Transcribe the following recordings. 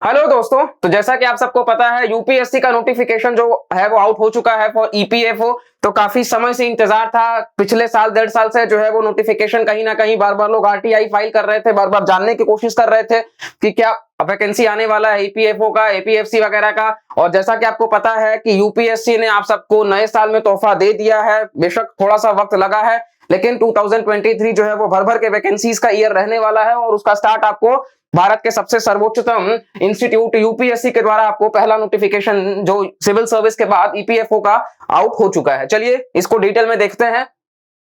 Hello दोस्तों, तो जैसा कि आप सबको पता है यूपीएससी का नोटिफिकेशन जो है वो आउट हो चुका है फॉर ईपीएफओ। तो काफी समय से इंतजार था, पिछले साल 1.5 साल से जो है वो नोटिफिकेशन कहीं ना कहीं बार बार लोग आरटीआई फाइल कर रहे थे, बार बार जानने की कोशिश कर रहे थे कि क्या वैकेंसी आने वाला है ईपीएफओ का, एपीएफसी वगैरह का। और जैसा कि आपको पता है कि यूपीएससी ने आप सबको नए साल में तोहफा दे दिया है। बेशक थोड़ा सा वक्त लगा है, लेकिन 2023 जो है वो भर भर के वैकेंसीज का ईयर रहने वाला है और उसका स्टार्ट आपको भारत के सबसे सर्वोच्चतम इंस्टीट्यूट यूपीएससी के द्वारा आपको पहला नोटिफिकेशन जो सिविल सर्विस के बाद ईपीएफओ का आउट हो चुका है। चलिए इसको डिटेल में देखते हैं,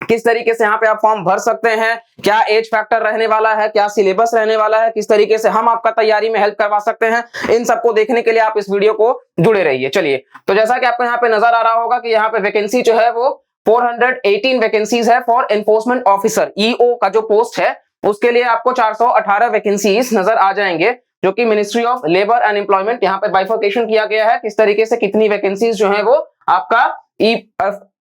किस तरीके से यहाँ पे आप फॉर्म भर सकते हैं, क्या एज फैक्टर रहने वाला है, क्या सिलेबस रहने वाला है, किस तरीके से हम आपका तैयारी में हेल्प करवा सकते हैं। इन सबको देखने के लिए आप इस वीडियो को जुड़े रहिए। चलिए, तो जैसा कि आपको यहाँ पे नजर आ रहा होगा कि यहाँ पे वैकेंसी जो है वो 418 वैकेंसीज है फॉर एनफोर्समेंट ऑफिसर ईओ का जो पोस्ट है उसके लिए आपको 418 वैकेंसीज नजर आ जाएंगे, जो कि ministry of labour and employment यहाँ पे बाइफर्केशन किया गया है किस तरीके से कितनी वैकेंसीज जो है वो आपका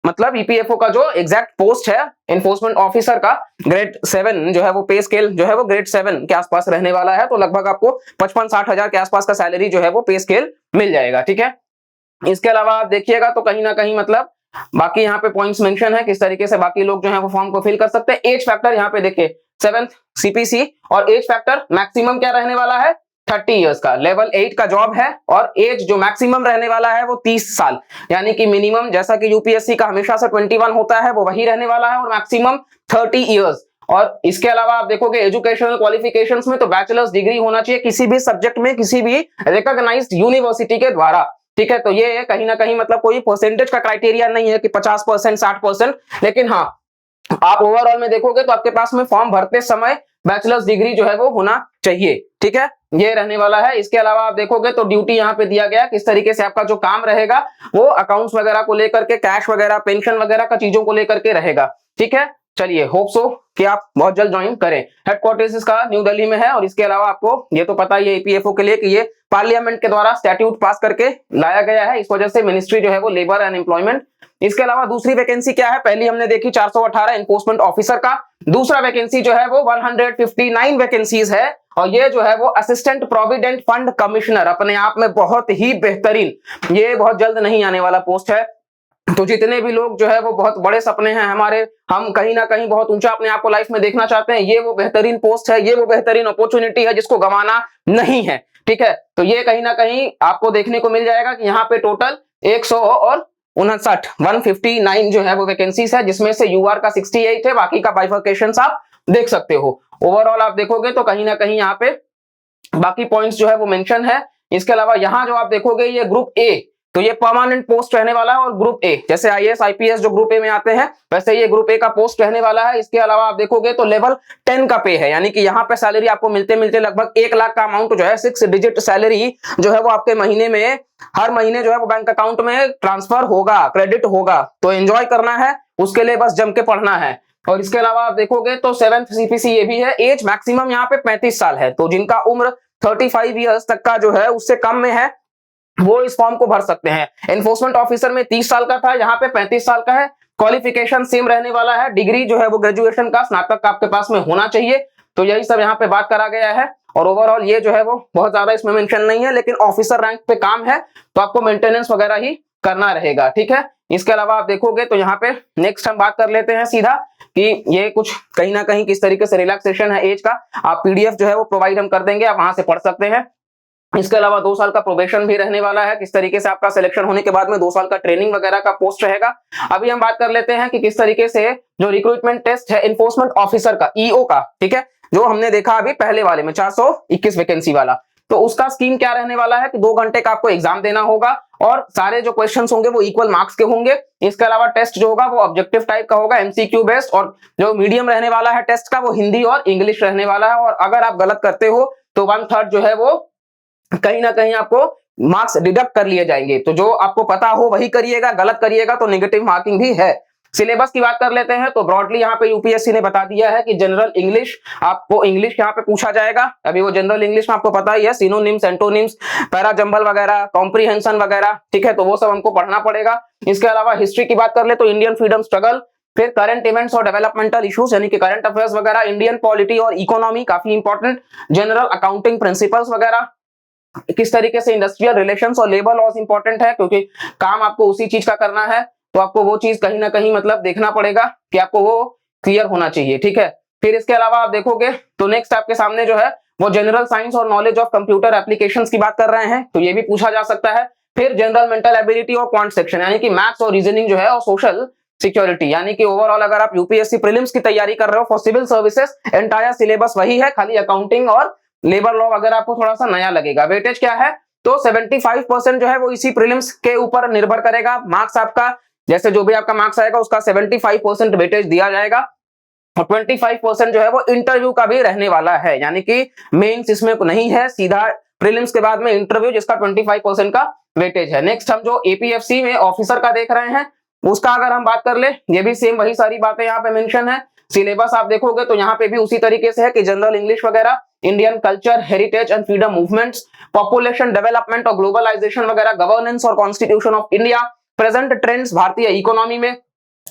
मतलब ईपीएफओ का जो एग्जैक्ट पोस्ट है एनफोर्समेंट ऑफिसर का ग्रेड 7 जो है वो पे स्केल जो है वो ग्रेड 7 के आसपास रहने वाला है। तो लगभग आपको 55-60 हजार के आसपास का सैलरी जो है वो पे स्केल मिल जाएगा। ठीक है, इसके अलावा आप देखिएगा तो कहीं ना कहीं मतलब बाकी यहाँ पे पॉइंट्स मेंशन है किस तरीके से बाकी लोग जो है वो फॉर्म को फिल कर सकते हैं। एज फैक्टर यहाँ पे देखिए 7th सीपीसी और एज फैक्टर मैक्सिमम क्या रहने वाला है 30 इयर्स का, लेवल 8 का जॉब है और एज जो मैक्सिमम रहने वाला है वो 30 साल, यानी कि मिनिमम जैसा कि यूपीएससी का हमेशा से 21 होता है वो वही रहने वाला है और मैक्सिमम 30 इयर्स। और इसके अलावा आप देखोगे एजुकेशनल क्वालिफिकेशंस में तो बैचलर्स डिग्री होना चाहिए किसी भी सब्जेक्ट में किसी भी रिकॉग्नाइज्ड यूनिवर्सिटी के द्वारा। ठीक है, तो ये कहीं ना कहीं मतलब कोई परसेंटेज का क्राइटेरिया नहीं है कि 50% 60%, लेकिन हाँ आप ओवरऑल में देखोगे तो आपके पास में फॉर्म भरते समय बैचलर्स डिग्री जो है वो होना चाहिए। ठीक है, ये रहने वाला है। इसके अलावा आप देखोगे तो ड्यूटी यहाँ पे दिया गया किस तरीके से आपका जो काम रहेगा वो अकाउंट्स वगैरह को लेकर के, कैश वगैरह, पेंशन वगैरह का चीजों को लेकर के रहेगा। ठीक है, चलिए होप सो कि आप बहुत जल्द ज्वाइन करें। हेडक्वार्टर्स इसका न्यू दिल्ली में है और इसके अलावा आपको ये तो पता ही है ईपीएफओ के लिए कि ये पार्लियामेंट के द्वारा स्टैट्यूट पास करके लाया गया है, इस वजह से मिनिस्ट्री जो है वो लेबर एंड एम्प्लॉयमेंट। इसके अलावा दूसरी वैकेंसी क्या है, पहली हमने देखी 418 एनफोर्समेंट ऑफिसर का, दूसरा वैकेंसी जो है वो 159 वैकेंसीज है और ये जो है वो असिस्टेंट प्रोविडेंट फंड कमिश्नर, अपने आप में बहुत ही बेहतरीन, ये बहुत जल्द नहीं आने वाला पोस्ट है। तो जितने भी लोग जो है वो बहुत बड़े सपने हैं हमारे, हम कहीं ना कहीं बहुत ऊंचा अपने आप को लाइफ में देखना चाहते हैं, ये वो बेहतरीन पोस्ट है, ये वो बेहतरीन अपॉर्चुनिटी है जिसको गंवाना नहीं है। ठीक है, तो ये कहीं ना कहीं आपको देखने को मिल जाएगा कि यहाँ पे टोटल 159 जो है वो वैकेंसीज है, जिसमें से यूआर का 68 है, बाकी का बाइफर्केशन आप देख सकते हो। ओवरऑल आप देखोगे तो कहीं ना कहीं यहाँ पे बाकी पॉइंट्स जो है वो मेंशन है। इसके अलावा यहाँ जो आप देखोगे ये ग्रुप ए, तो ये परमानेंट पोस्ट रहने वाला है और ग्रुप ए जैसे आईएएस आईपीएस जो ग्रुप ए में आते हैं वैसे ये ग्रुप ए का पोस्ट रहने वाला है। इसके अलावा आप देखोगे तो लेवल 10 का पे है, यानी कि यहाँ पे सैलरी आपको मिलते मिलते लगभग 1 लाख का अमाउंट जो है 6 डिजिट सैलरी जो है वो आपके महीने में हर महीने जो है वो बैंक अकाउंट में ट्रांसफर होगा, क्रेडिट होगा। तो एंजॉय करना है, उसके लिए बस जम के पढ़ना है। और इसके अलावा आप देखोगे तो 7th सीपीसी ये भी है। एज मैक्सिमम यहाँ पे 35 साल है, तो जिनका उम्र 35 इयर्स तक का जो है उससे कम में है वो इस फॉर्म को भर सकते हैं। एनफोर्समेंट ऑफिसर में 30 साल का था, यहाँ पे 35 साल का है। क्वालिफिकेशन सेम रहने वाला है, डिग्री जो है वो ग्रेजुएशन का, स्नातक का आपके पास में होना चाहिए। तो यही सब यहाँ पे बात करा गया है और ओवरऑल ये जो है वो बहुत ज्यादा इसमें मेंशन नहीं है, लेकिन ऑफिसर रैंक पे काम है तो आपको मेंटेनेंस वगैरह ही करना रहेगा। ठीक है, इसके अलावा आप देखोगे तो यहाँ पे नेक्स्ट हम बात कर लेते हैं सीधा कि ये कुछ कहीं ना कहीं किस तरीके से रिलैक्सेशन है एज का, आप पीडीएफ जो है वो प्रोवाइड हम कर देंगे, आप वहां से पढ़ सकते हैं। इसके अलावा 2 साल का प्रोबेशन भी रहने वाला है, किस तरीके से आपका सिलेक्शन होने के बाद में 2 साल का ट्रेनिंग वगैरह का पोस्ट रहेगा। अभी हम बात कर लेते हैं कि किस तरीके से जो रिक्रूटमेंट टेस्ट है एनफोर्समेंट ऑफिसर का ईओ का, ठीक है, जो हमने देखा अभी पहले वाले में 421 वैकेंसी वाला, तो उसका स्कीम क्या रहने वाला है कि 2 घंटे का आपको एग्जाम देना होगा और सारे जो क्वेश्चंस होंगे वो इक्वल मार्क्स के होंगे। इसके अलावा टेस्ट जो होगा वो ऑब्जेक्टिव टाइप का होगा, एमसीक्यू बेस्ड, और जो मीडियम रहने वाला है टेस्ट का वो हिंदी और इंग्लिश रहने वाला है। और अगर आप गलत करते हो तो 1/3 जो है वो कहीं ना कहीं आपको मार्क्स डिडक्ट कर लिए जाएंगे। तो जो आपको पता हो वही करिएगा, गलत करिएगा तो नेगेटिव मार्किंग भी है। सिलेबस की बात कर लेते हैं तो ब्रॉडली यहाँ पे यूपीएससी ने बता दिया है कि जनरल इंग्लिश, आपको इंग्लिश यहाँ पे पूछा जाएगा। अभी वो जनरल इंग्लिश में आपको पता ही है सिनोनिम्स, एंटोनिम्स, पैराजंबल वगैरह, कॉम्प्रीहेंशन वगैरह, ठीक है, तो वो सब हमको पढ़ना पड़ेगा। इसके अलावा हिस्ट्री की बात कर ले तो इंडियन फ्रीडम स्ट्रगल, फिर करंट इवेंट्स और डेवलपमेंटल इश्यूज यानी कि करंट अफेयर्स वगैरह, इंडियन पॉलिटी और इकोनॉमी काफी इंपॉर्टेंट, जनरल अकाउंटिंग प्रिंसिपल्स वगैरह, किस तरीके से इंडस्ट्रियल रिलेशंस और लेबर लॉज इंपॉर्टेंट है, क्योंकि काम आपको उसी चीज का करना है, तो आपको वो चीज कहीं ना कहीं मतलब देखना पड़ेगा कि आपको वो क्लियर होना चाहिए, ठीक है। फिर इसके अलावा आप देखोगे तो नेक्स्ट आपके सामने जो है वो जनरल साइंस और नॉलेज ऑफ कंप्यूटर एप्लीकेशंस की बात कर रहे हैं, तो ये भी पूछा जा सकता है। फिर जनरल मेंटल एबिलिटी और क्वांट सेक्शन, यानी कि मैथ्स और रीजनिंग जो है, और सोशल सिक्योरिटी, यानी कि ओवरऑल अगर आप यूपीएससी प्रीलिम्स की तैयारी कर रहे हो for civil services, entire syllabus वही है, खाली अकाउंटिंग और लेबर लॉ अगर आपको थोड़ा सा नया लगेगा। वेटेज क्या है, तो 75% जो है वो इसी प्रीलिम्स के ऊपर निर्भर करेगा। मार्क्स आपका जैसे जो भी आपका मार्क्स आएगा उसका 75% वेटेज दिया जाएगा, और 25% जो है वो इंटरव्यू का भी रहने वाला है, यानी कि मेंस इसमें नहीं है, सीधा प्रीलिम्स के बाद में इंटरव्यू जिसका 25% का वेटेज है। नेक्स्ट हम जो एपीएफसी में ऑफिसर का देख रहे हैं उसका अगर हम बात कर ले, ये भी सेम वही सारी बातें यहाँ पे मेंशन है। सिलेबस आप देखोगे तो यहाँ पे भी उसी तरीके से है कि जनरल इंग्लिश वगैरह, Indian culture, heritage and freedom movements, population development और ग्लोबलाइजेशन वगैरह, गवर्नेंस और constitution of India, present trends भारतीय इकोनॉमी में,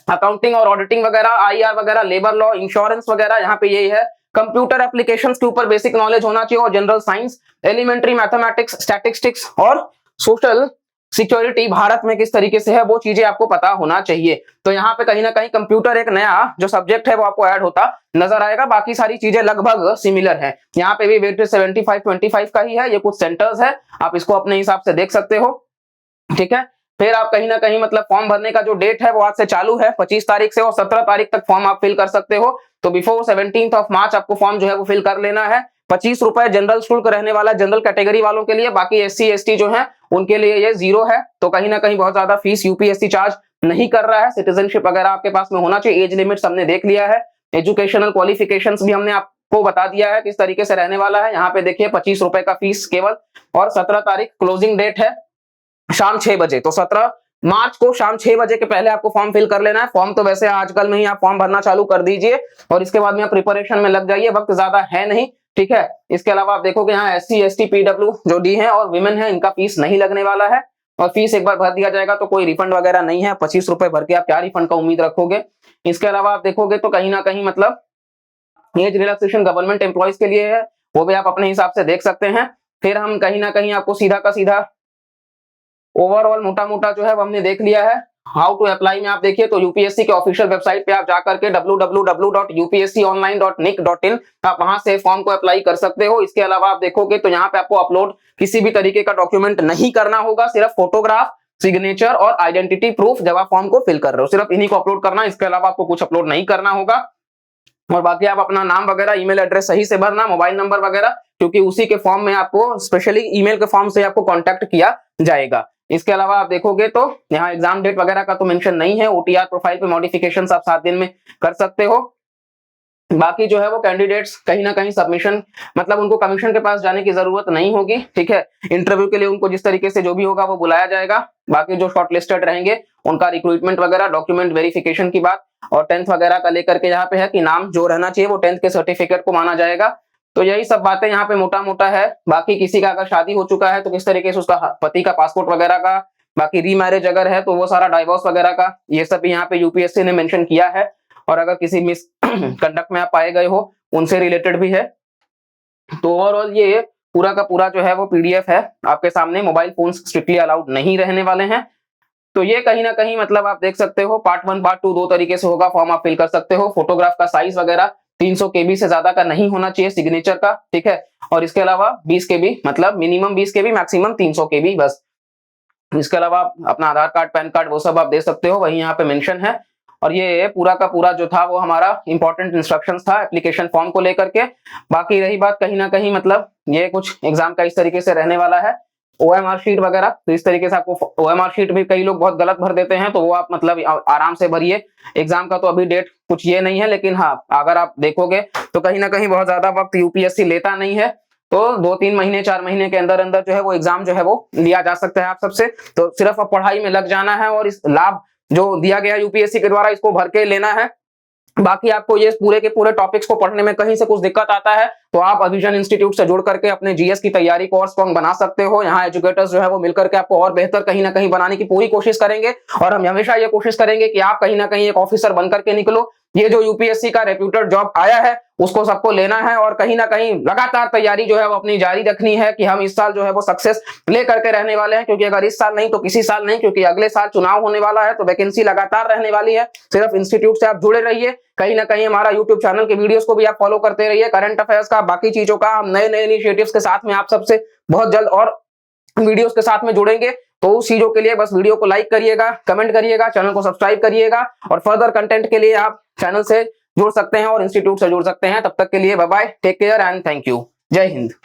अकाउंटिंग और ऑडिटिंग वगैरह, आईआर वगैरह, लेबर लॉ, इंश्योरेंस वगैरह, यहाँ पे यही है। कंप्यूटर एप्लीकेशंस के ऊपर बेसिक नॉलेज होना चाहिए, और general science, elementary mathematics, statistics और सोशल सिक्योरिटी भारत में किस तरीके से है वो चीजें आपको पता होना चाहिए। तो यहाँ पे कहीं ना कहीं कंप्यूटर एक नया जो सब्जेक्ट है वो आपको ऐड होता नजर आएगा, बाकी सारी चीजें लगभग सिमिलर है। यहाँ पे भी वेटेज 75-25 का ही है, ये कुछ सेंटर्स है, आप इसको अपने हिसाब से देख सकते हो, ठीक है। फिर आप कहीं ना कहीं मतलब फॉर्म भरने का जो डेट है वो आज से चालू है 25 तारीख से, और 17 तारीख तक फॉर्म आप फिल कर सकते हो। तो बिफोर 17 मार्च आपको फॉर्म जो है वो फिल कर लेना है। 25 रुपए जनरल शुल्क रहने वाला जनरल कैटेगरी वालों के लिए, बाकी एससी एसटी जो है उनके लिए ये 0 है। तो कहीं ना कहीं बहुत ज्यादा फीस यूपीएससी चार्ज नहीं कर रहा है। सिटीजनशिप अगर आपके पास में होना चाहिए, एज लिमिट्स हमने देख लिया है, एजुकेशनल क्वालिफिकेशंस भी हमने आपको बता दिया है किस तरीके से रहने वाला है। यहाँ पे देखिए 25 रुपए का फीस केवल, और 17 तारीख क्लोजिंग डेट है शाम 6 बजे। तो 17 मार्च को शाम 6 बजे के पहले आपको फॉर्म फिल कर लेना है। फॉर्म तो वैसे आजकल में ही आप फॉर्म भरना चालू कर दीजिए, और इसके बाद में आप प्रिपरेशन में लग जाइए, वक्त ज्यादा है नहीं, ठीक है। इसके अलावा आप देखोगे यहाँ एससी एसटी पीडब्ल्यू जो डी है और विमेन है, इनका फीस नहीं लगने वाला है, और फीस एक बार भर दिया जाएगा तो कोई रिफंड वगैरह नहीं है। 25 रुपए भर के आप क्या रिफंड का उम्मीद रखोगे। इसके अलावा आप देखोगे तो कहीं ना कहीं मतलब एज रिलैक्सेशन गवर्नमेंट एम्प्लॉइज के लिए है, वो भी आप अपने हिसाब से देख सकते हैं। फिर हम कहीं ना कहीं आपको सीधा का सीधा ओवरऑल मोटा मोटा जो है वो हमने देख लिया है। हाउ टू अप्लाई में आप देखिए तो यूपीएससी के ऑफिशियल वेबसाइट पे आप जाकर के www.upsconline.nic.in आप वहां से फॉर्म को अप्लाई कर सकते हो। इसके अलावा आप देखोगे तो यहाँ पे आपको अपलोड किसी भी तरीके का डॉक्यूमेंट नहीं करना होगा, सिर्फ फोटोग्राफ, सिग्नेचर और आइडेंटिटी प्रूफ जब आप फॉर्म को फिल कर रहे हो, सिर्फ इन्हीं को अपलोड करना, इसके अलावा आपको कुछ अपलोड नहीं करना होगा। और बाकी आप अपना नाम वगैरह, ईमेल एड्रेस सही से भरना, मोबाइल नंबर वगैरह, क्योंकि उसी के फॉर्म में आपको स्पेशली ईमेल के फॉर्म से आपको कांटेक्ट किया जाएगा। इसके अलावा आप देखोगे तो यहाँ एग्जाम डेट वगैरह का तो मेंशन नहीं है। ओटीआर प्रोफाइल पे मॉडिफिकेशंस आप 7 दिन में कर सकते हो। बाकी जो है वो कैंडिडेट्स कहीं ना कहीं सबमिशन मतलब उनको कमीशन के पास जाने की जरूरत नहीं होगी, ठीक है। इंटरव्यू के लिए उनको जिस तरीके से जो भी होगा वो बुलाया जाएगा। बाकी जो शॉर्टलिस्टेड रहेंगे उनका रिक्रूटमेंट वगैरह, डॉक्यूमेंट वेरिफिकेशन की बात, और 10th वगैरह का लेकर के यहाँ पे है कि नाम जो रहना चाहिए वो 10th के सर्टिफिकेट को माना जाएगा। तो यही सब बातें यहाँ पे मोटा मोटा है। बाकी किसी का अगर शादी हो चुका है तो किस तरीके से उसका पति का पासपोर्ट वगैरह का, बाकी रीमैरिज अगर है तो वो सारा डाइवोर्स वगैरह का, ये सब यहाँ पे यूपीएससी ने मेंशन किया है। और अगर किसी मिस कंडक्ट में आप पाए गए हो उनसे रिलेटेड भी है। तो ओवरऑल ये पूरा का पूरा जो है वो पीडीएफ है आपके सामने। मोबाइल फोन स्ट्रिक्टली अलाउड नहीं रहने वाले हैं। तो ये कहीं ना कहीं मतलब आप देख सकते हो पार्ट 1 पार्ट 2 दो तरीके से होगा, फॉर्म आप फिल कर सकते हो। फोटोग्राफ का साइज वगैरह 300 केबी से ज्यादा का नहीं होना चाहिए सिग्नेचर का, ठीक है। और इसके अलावा 20 केबी मतलब मिनिमम 20 केबी मैक्सिमम 300 केबी बस। इसके अलावा आप अपना आधार कार्ड, पैन कार्ड वो सब आप दे सकते हो, वही यहाँ पे मेंशन है। और ये पूरा का पूरा जो था वो हमारा इंपॉर्टेंट इंस्ट्रक्शंस था एप्लीकेशन फॉर्म को लेकर के। बाकी रही बात कहीं ना कहीं मतलब ये कुछ एग्जाम का इस तरीके से रहने वाला है। ओएमआर शीट वगैरह तो इस तरीके से आपको ओएमआर शीट भी कई लोग बहुत गलत भर देते हैं, तो वो आप मतलब आराम से भरिए। एग्जाम का तो अभी डेट कुछ ये नहीं है, लेकिन हाँ अगर आप देखोगे तो कहीं ना कहीं बहुत ज्यादा वक्त यूपीएससी लेता नहीं है। तो 2-3 महीने 4 महीने के अंदर अंदर जो है वो एग्जाम जो है वो लिया जा सकता है आप सबसे। तो सिर्फ अब पढ़ाई में लग जाना है और इस लाभ जो दिया गया यूपीएससी के द्वारा इसको भर के लेना है। बाकी आपको ये पूरे के पूरे टॉपिक्स को पढ़ने में कहीं से कुछ दिक्कत आता है तो आप अभिजन इंस्टीट्यूट से जुड़ करके अपने जीएस की तैयारी को और स्ट्रॉन्ग बना सकते हो। यहाँ एजुकेटर्स जो है वो मिलकर के आपको और बेहतर कहीं ना कहीं बनाने की पूरी कोशिश करेंगे, और हम हमेशा ये कोशिश करेंगे कि आप कहीं ना कहीं एक ऑफिसर बनकर के निकलो, ये जो यूपीएससी का रेप्यूटेड जॉब आया है उसको सबको लेना है और कहीं ना कहीं लगातार तैयारी जो है वो अपनी जारी रखनी है कि हम इस साल जो है वो सक्सेस ले करके रहने वाले हैं, क्योंकि अगर इस साल नहीं तो किसी साल नहीं, क्योंकि अगले साल चुनाव होने वाला है तो वैकेंसी लगातार रहने वाली है। सिर्फ इंस्टीट्यूट से आप जुड़े रहिए, कहीं ना कहीं हमारा यूट्यूब चैनल के वीडियोस को भी आप फॉलो करते रहिए, करंट अफेयर्स का, बाकी चीजों का, हम नए नए इनिशिएटिव्स के साथ में आप सबसे बहुत जल्द और वीडियोस के साथ में जुड़ेंगे। तो उस चीजों के लिए बस वीडियो को लाइक करिएगा, कमेंट करिएगा, चैनल को सब्सक्राइब करिएगा और फर्दर कंटेंट के लिए आप चैनल से जुड़ सकते हैं और इंस्टीट्यूट से जुड़ सकते हैं। तब तक के लिए bye bye, take care and thank you. जय हिंद।